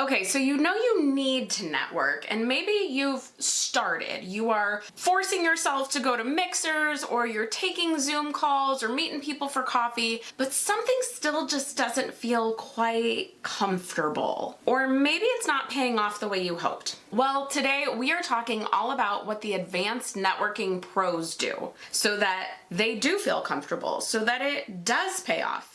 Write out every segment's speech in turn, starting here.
Okay, so you know you need to network, and maybe you've started. You are forcing yourself to go to mixers, or you're taking Zoom calls or meeting people for coffee, but something still just doesn't feel quite comfortable. Or maybe it's not paying off the way you hoped. Well, today we are talking all about what the advanced networking pros do so that they do feel comfortable, so that it does pay off.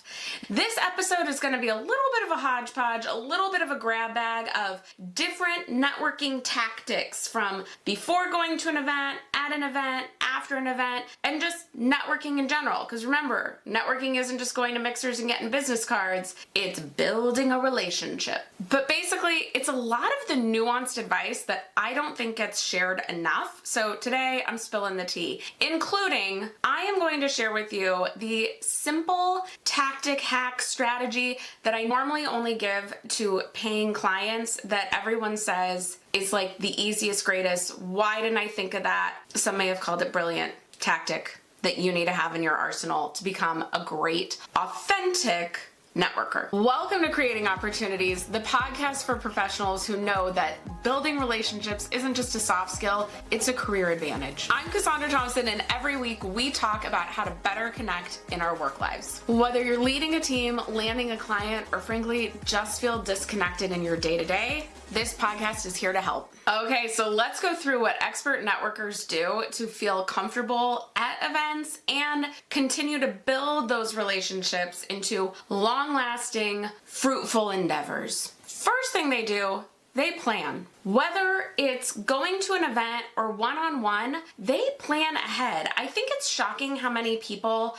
This episode is going to be a little bit of a hodgepodge, a little bit of a grab bag of different networking tactics from before going to an event, at an event, after an event, and just networking in general. Because remember, networking isn't just going to mixers and getting business cards, it's building a relationship. But basically, it's a lot of the nuanced advice that I don't think gets shared enough. So today I'm spilling the tea, including I am going to share with you the simple tactic hack strategy that I normally only give to paying clients that everyone says is like the easiest, greatest. Why didn't I think of that? Some may have called it brilliant tactic that you need to have in your arsenal to become a great, authentic networker. Welcome to Creating Opportunities, the podcast for professionals who know that building relationships isn't just a soft skill, it's a career advantage. I'm Cassandra Thompson, and every week we talk about how to better connect in our work lives. Whether you're leading a team, landing a client, or frankly, just feel disconnected in your day-to-day, this podcast is here to help. Okay, so let's go through what expert networkers do to feel comfortable at events and continue to build those relationships into long-lasting, fruitful endeavors. First thing they do, they plan. Whether it's going to an event or one-on-one, they plan ahead. I think it's shocking how many people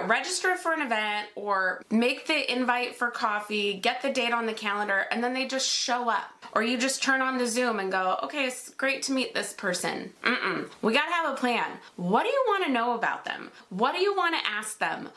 register for an event or make the invite for coffee, get the date on the calendar, and then they just show up. Or you just turn on the Zoom and go, okay, it's great to meet this person. We gotta have a plan. What do you wanna know about them? What do you wanna ask them?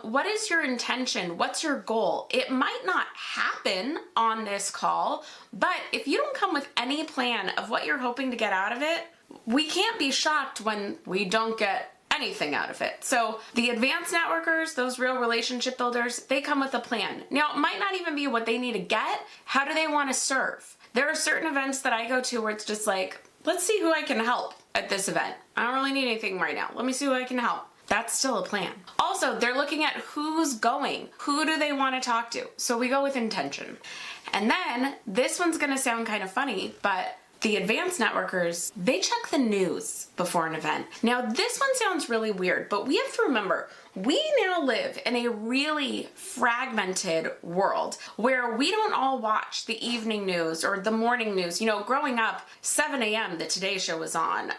What is your intention? What's your goal? It might not happen on this call, but if you don't come with any plan of what you're hoping to get out of it, we can't be shocked when we don't get anything out of it. So the advanced networkers, those real relationship builders, they come with a plan. Now, it might not even be what they need to get. How do they want to serve? There are certain events that I go to where it's just like, let's see who I can help at this event. I don't really need anything right now. Let me see who I can help. That's still a plan. Also, they're looking at who's going. Who do they want to talk to? So we go with intention. And then this one's going to sound kind of funny, but the advanced networkers, they check the news before an event. Now, this one sounds really weird, but we have to remember, we now live in a really fragmented world where we don't all watch the evening news or the morning news. You know, growing up, 7 a.m., the Today Show was on.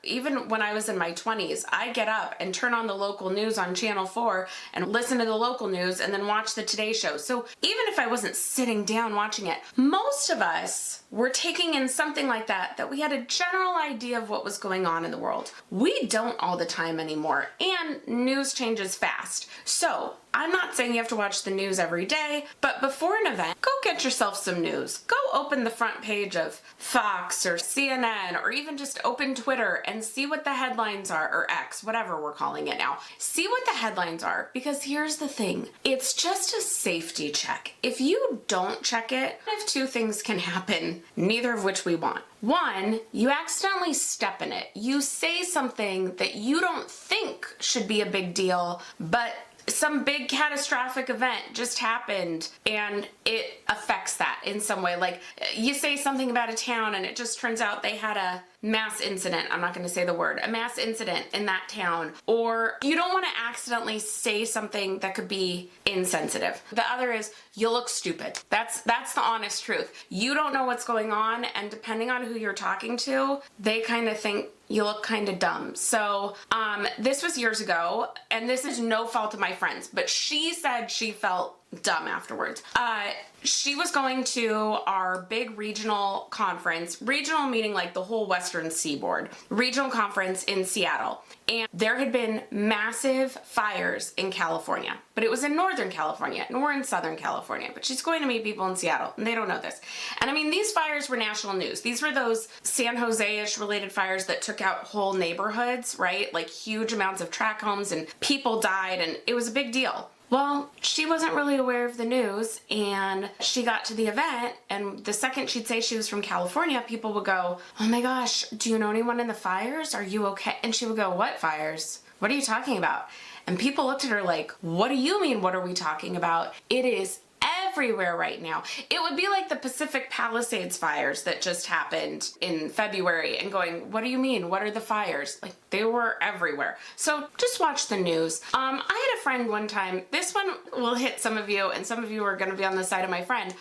Even when I was in my 20s, I'd get up and turn on the local news on Channel 4 and listen to the local news and then watch the Today Show. So even if I wasn't sitting down watching it, most of us were taking in something like that we had a general idea of what was going on in the world. We don't all the time anymore, and news changes fast. So I'm not saying you have to watch the news every day, but before an event, go get yourself some news. Go open the front page of Fox or CNN, or even just open Twitter and see what the headlines are, or X, whatever we're calling it now. See what the headlines are, because here's the thing. It's just a safety check. If you don't check it, if two things can happen, neither of which we want. One, you accidentally step in it. You say something that you don't think should be a big deal, but some big catastrophic event just happened and it affects that in some way. Like you say something about a town and it just turns out they had a mass incident. I'm not going to say the word, a mass incident in that town. Or you don't want to accidentally say something that could be insensitive. The other is you look stupid. That's the honest truth. You don't know what's going on, and depending on who you're talking to, they kind of think you look kind of dumb. So this was years ago, and this is no fault of my friend's, but she said she felt dumb afterwards. She was going to our big regional conference, regional meaning like the whole Western Seaboard, regional conference in Seattle. And there had been massive fires in California, but it was in Northern California, and we're in Southern California, but she's going to meet people in Seattle, and they don't know this. And I mean, these fires were national news. These were those San Jose-ish related fires that took out whole neighborhoods, right? Like huge amounts of tract homes, and people died, and it was a big deal. Well, she wasn't really aware of the news, and she got to the event, and the second she'd say she was from California, people would go, oh my gosh, do you know anyone in the fires? Are you okay? And she would go, what fires? What are you talking about? And people looked at her like, what do you mean, what are we talking about? It is everywhere right now. It would be like the Pacific Palisades fires that just happened in February, and going, what do you mean? What are the fires? Like, they were everywhere. So just watch the news. I had a friend one time, this one will hit some of you, and some of you are going to be on the side of my friend.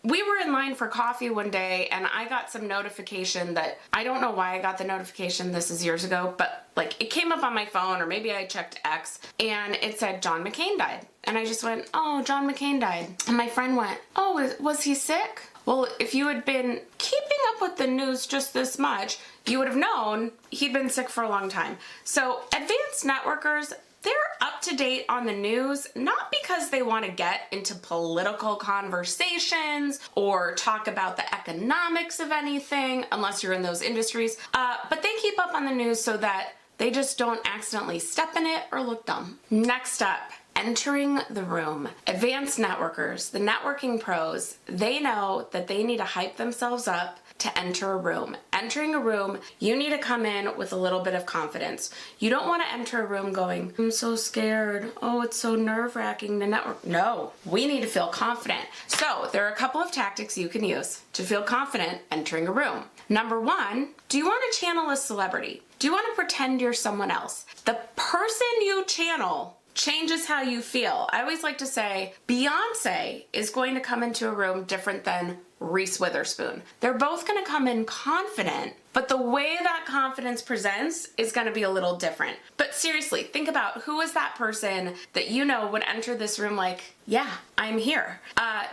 We were in line for coffee one day, and I got some notification that, I don't know why I got the notification, this is years ago, but like it came up on my phone, or maybe I checked X, and it said John McCain died. And I just went, oh, John McCain died. And my friend went, oh, was he sick? Well, if you had been keeping up with the news just this much, you would have known he'd been sick for a long time. So advanced networkers, they're up to date on the news, not because they want to get into political conversations or talk about the economics of anything, unless you're in those industries, but they keep up on the news so that they just don't accidentally step in it or look dumb. Next up, entering the room. Advanced networkers, the networking pros, they know that they need to hype themselves up to enter a room. Entering a room, you need to come in with a little bit of confidence. You don't want to enter a room going, I'm so scared. Oh, it's so nerve-wracking to network. No, we need to feel confident. So there are a couple of tactics you can use to feel confident entering a room. Number one, do you want to channel a celebrity? Do you want to pretend you're someone else? The person you channel changes how you feel. I always like to say Beyonce is going to come into a room different than Reese Witherspoon. They're both going to come in confident, but the way that confidence presents is going to be a little different. But seriously, think about who is that person that you know would enter this room like, yeah, I'm here.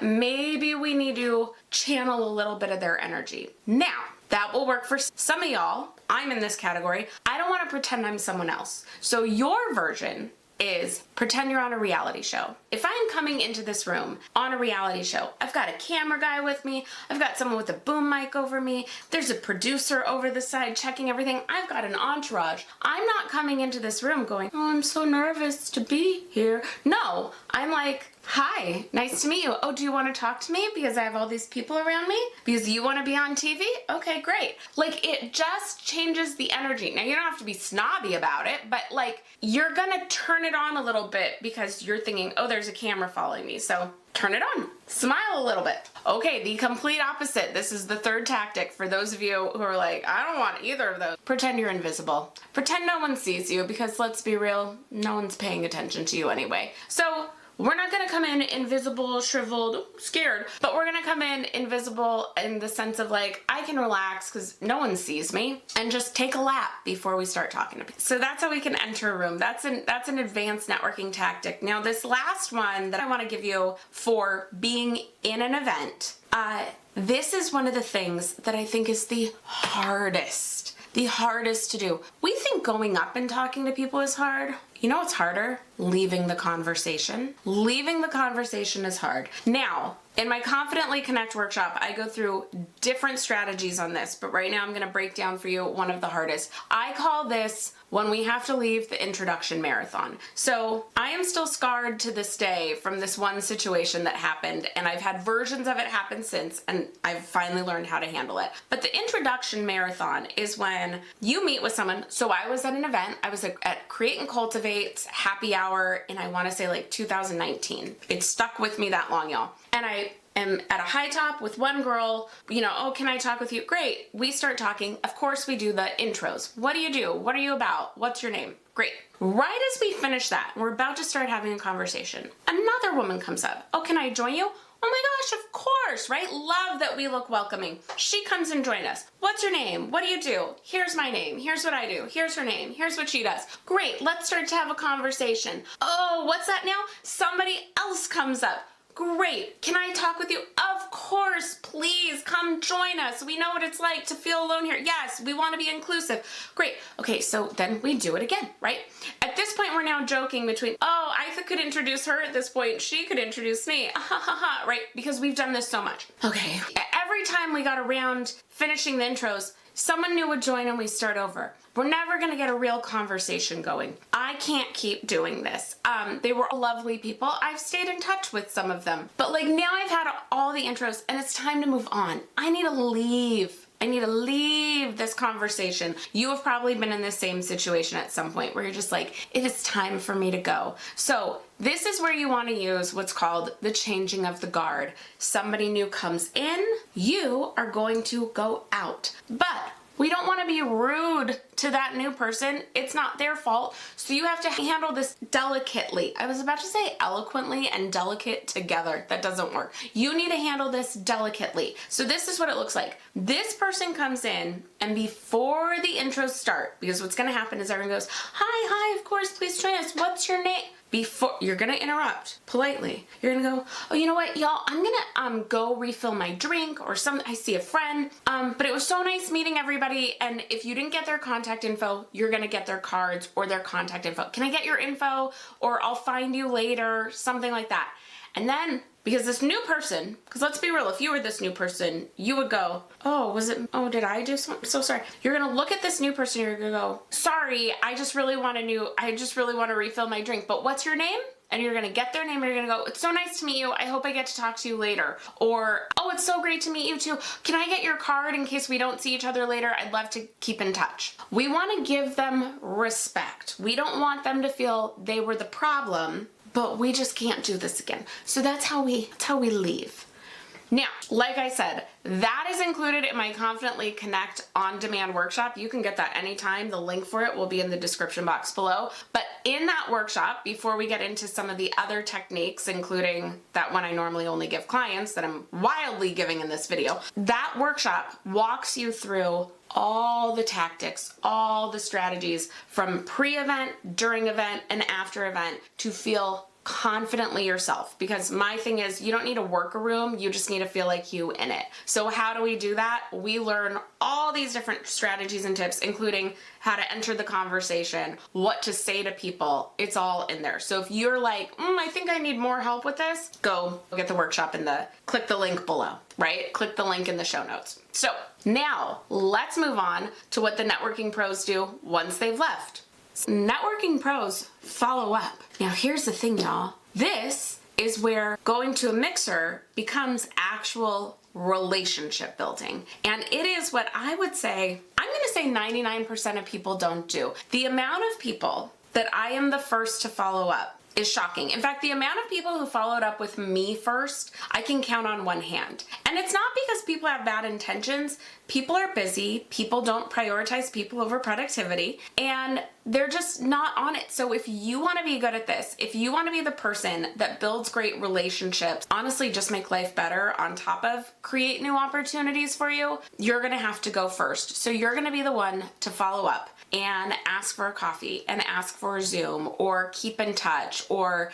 Maybe we need to channel a little bit of their energy. Now, that will work for some of y'all. I'm in this category. I don't want to pretend I'm someone else. So your version is pretend you're on a reality show. If I'm coming into this room on a reality show, I've got a camera guy with me, I've got someone with a boom mic over me, there's a producer over the side checking everything, I've got an entourage. I'm not coming into this room going, oh, I'm so nervous to be here. No, I'm like, hi, nice to meet you. Oh, do you want to talk to me because I have all these people around me? Because you want to be on TV? Okay, great. Like, it just changes the energy. Now, you don't have to be snobby about it, but like, you're gonna turn it on a little bit because you're thinking, oh, there's a camera following me. So turn it on. Smile a little bit. Okay, the complete opposite. This is the third tactic for those of you who are like, I don't want either of those. Pretend you're invisible. Pretend no one sees you, because let's be real, no one's paying attention to you anyway. So we're not gonna come in invisible, shriveled, scared, but we're gonna come in invisible in the sense of like, I can relax because no one sees me, and just take a lap before we start talking to people. So that's how we can enter a room. That's an advanced networking tactic. Now, this last one that I wanna give you for being in an event, this is one of the things that I think is the hardest to do. We think going up and talking to people is hard. You know what's harder? Leaving the conversation. Leaving the conversation is hard. Now, in my Confidently Connect workshop, I go through different strategies on this, but right now I'm gonna break down for you one of the hardest. I call this when we have to leave the introduction marathon. So I am still scarred to this day from this one situation that happened, and I've had versions of it happen since, and I've finally learned how to handle it. But the introduction marathon is when you meet with someone. So I was at an event, I was at Create and Cultivate's happy hour, and I wanna say like 2019. It stuck with me that long, y'all. And I am at a high top with one girl, you know, oh, can I talk with you? Great. We start talking. Of course we do the intros. What do you do? What are you about? What's your name? Great. Right as we finish that, we're about to start having a conversation, another woman comes up. Oh, can I join you? Oh my gosh, of course, right? Love that we look welcoming. She comes and joins us. What's your name? What do you do? Here's my name. Here's what I do. Here's her name. Here's what she does. Great, let's start to have a conversation. Oh, what's that now? Somebody else comes up. Great. Can I talk with you? Of course, please come join us. We know what it's like to feel alone here. Yes, we want to be inclusive. Great. Okay, so then we do it again, right? At this point, we're now joking between, oh, I could introduce her at this point. She could introduce me. Right? Because we've done this so much. Okay. Every time we got around finishing the intros, someone new would join and we start over. We're never gonna get a real conversation going. I can't keep doing this. They were lovely people. I've stayed in touch with some of them. But like now I've had all the intros and it's time to move on. I need to leave. I need to leave this conversation. You have probably been in the same situation at some point where you're just like, it is time for me to go. So this is where you want to use what's called the changing of the guard. Somebody new comes in, you are going to go out. But we don't want to be rude to that new person. It's not their fault. So you have to handle this delicately. I was about to say eloquently and delicate together. That doesn't work. You need to handle this delicately. So this is what it looks like. This person comes in and before the intros start, because what's going to happen is everyone goes, hi, of course, please join us. What's your name? Before you're gonna interrupt politely, you're gonna go, oh, you know what, y'all, I'm gonna go refill my drink or I see a friend, but it was so nice meeting everybody, and if you didn't get their contact info, you're gonna get their cards or their contact info. Can I get your info, or I'll find you later, something like that. And then, because this new person, because let's be real, if you were this new person, you would go, oh, did I do something? So sorry. You're gonna look at this new person, you're gonna go, sorry, I just really want to refill my drink, but what's your name? And you're gonna get their name and you're gonna go, it's so nice to meet you. I hope I get to talk to you later. Or, oh, it's so great to meet you too. Can I get your card in case we don't see each other later? I'd love to keep in touch. We wanna give them respect. We don't want them to feel they were the problem, but we just can't do this again. So that's how we leave. Now, like I said, that is included in my Confidently Connect on-demand workshop. You can get that anytime. The link for it will be in the description box below. But in that workshop, before we get into some of the other techniques, including that one I normally only give clients that I'm wildly giving in this video, that workshop walks you through all the tactics, all the strategies from pre-event, during event, and after event to feel confidently yourself. Because my thing is, you don't need to work a room, you just need to feel like you in it. So how do we do that? We learn all these different strategies and tips, including how to enter the conversation, what to say to people. It's all in there. So if you're like, I think I need more help with this, go get the workshop click the link below, right? Click the link in the show notes. So now let's move on to what the networking pros do once they've left. Networking pros follow up. Now here's the thing, y'all. This is where going to a mixer becomes actual relationship building. And it is what I would say, I'm gonna say 99% of people don't do. The amount of people that I am the first to follow up is shocking. In fact, the amount of people who followed up with me first, I can count on one hand. And it's not because people have bad intentions. People are busy. People don't prioritize people over productivity, and they're just not on it. So if you want to be good at this, if you want to be the person that builds great relationships, honestly, just make life better on top of create new opportunities for you, you're going to have to go first. So you're going to be the one to follow up and ask for a coffee and ask for a Zoom or keep in touch or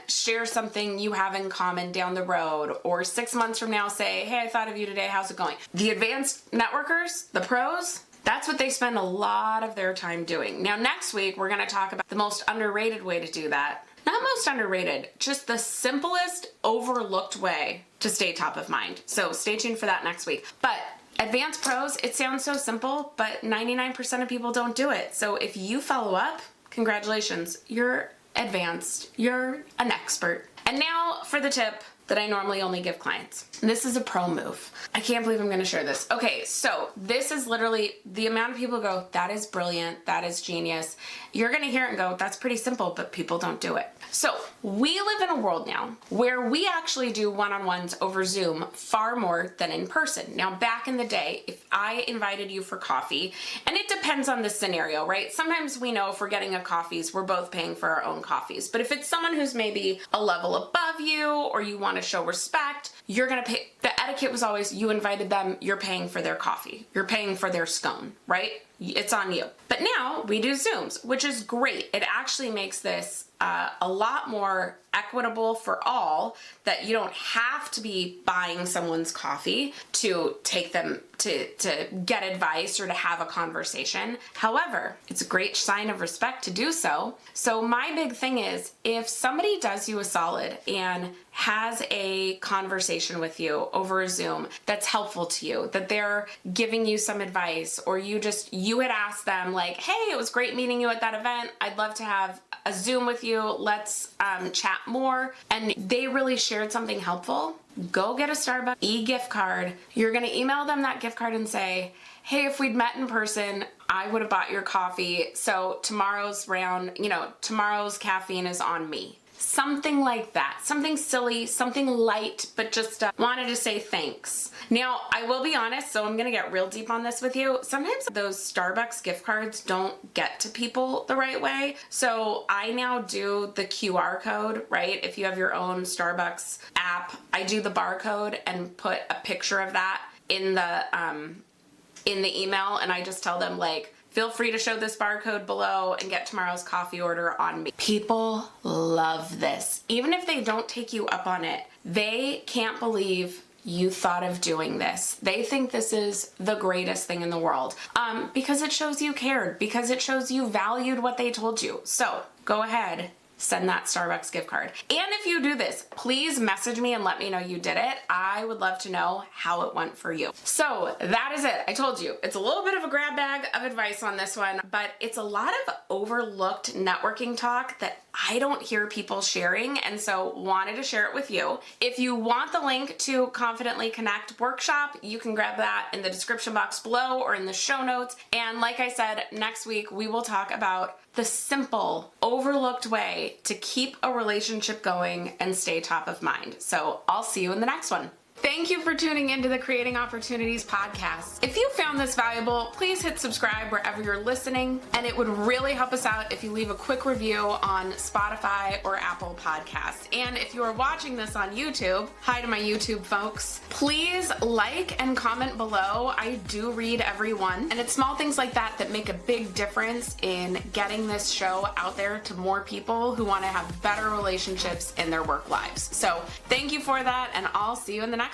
share something you have in common down the road, or 6 months from now say, hey, I thought of you today, how's it going? The advanced networkers, the pros, that's what they spend a lot of their time doing. Now next week, we're gonna talk about the most underrated way to do that. Not most underrated, just the simplest overlooked way to stay top of mind. So stay tuned for that next week. But advanced pros, it sounds so simple, but 99% of people don't do it. So if you follow up, congratulations, you're advanced, you're an expert. And now for the tip that I normally only give clients. This is a pro move. I can't believe I'm gonna share this. Okay, so this is literally the amount of people who go, that is brilliant, that is genius. You're gonna hear it and go, that's pretty simple, but people don't do it. So we live in a world now where we actually do one-on-ones over Zoom far more than in person. Now, back in the day, if I invited you for coffee, and it depends on the scenario, right? Sometimes we know if we're getting a coffees, we're both paying for our own coffees. But if it's someone who's maybe a level above you or you want to show respect, you're gonna pay. The etiquette was always you invited them, you're paying for their coffee. You're paying for their scone, right? It's on you. But now we do Zooms, which is great. It actually makes this a lot more equitable for all, that you don't have to be buying someone's coffee to take them to get advice or to have a conversation. However, it's a great sign of respect to do so. So my big thing is, if somebody does you a solid and has a conversation with you over Zoom that's helpful to you, that they're giving you some advice, or you had asked them like, hey, it was great meeting you at that event. I'd love to have a Zoom with you. Let's chat more. And they really shared something helpful. Go get a Starbucks e-gift card. You're going to email them that gift card and say, hey, if we'd met in person, I would have bought your coffee. So tomorrow's round, tomorrow's caffeine is on me. Something like that. Something silly, something light, but just wanted to say thanks. Now, I will be honest, so I'm going to get real deep on this with you. Sometimes those Starbucks gift cards don't get to people the right way. So I now do the QR code, right? If you have your own Starbucks app, I do the barcode and put a picture of that in the email, and I just tell them like, feel free to show this barcode below and get tomorrow's coffee order on me. People love this. Even if they don't take you up on it, they can't believe you thought of doing this. They think this is the greatest thing in the world because it shows you cared, because it shows you valued what they told you. So go ahead, send that Starbucks gift card. And if you do this, please message me and let me know you did it. I would love to know how it went for you. So that is it. I told you, it's a little bit of a grab bag of advice on this one, but it's a lot of overlooked networking talk that I don't hear people sharing, and so wanted to share it with you. If you want the link to Confidently Connect workshop, you can grab that in the description box below or in the show notes. And like I said, next week we will talk about the simple, overlooked way to keep a relationship going and stay top of mind. So I'll see you in the next one. Thank you for tuning into the Creating Opportunities podcast. If you found this valuable, please hit subscribe wherever you're listening, and it would really help us out if you leave a quick review on Spotify or Apple Podcasts. And if you are watching this on YouTube, hi to my YouTube folks, please like and comment below. I do read every one, and it's small things like that that make a big difference in getting this show out there to more people who want to have better relationships in their work lives. So thank you for that, and I'll see you in the next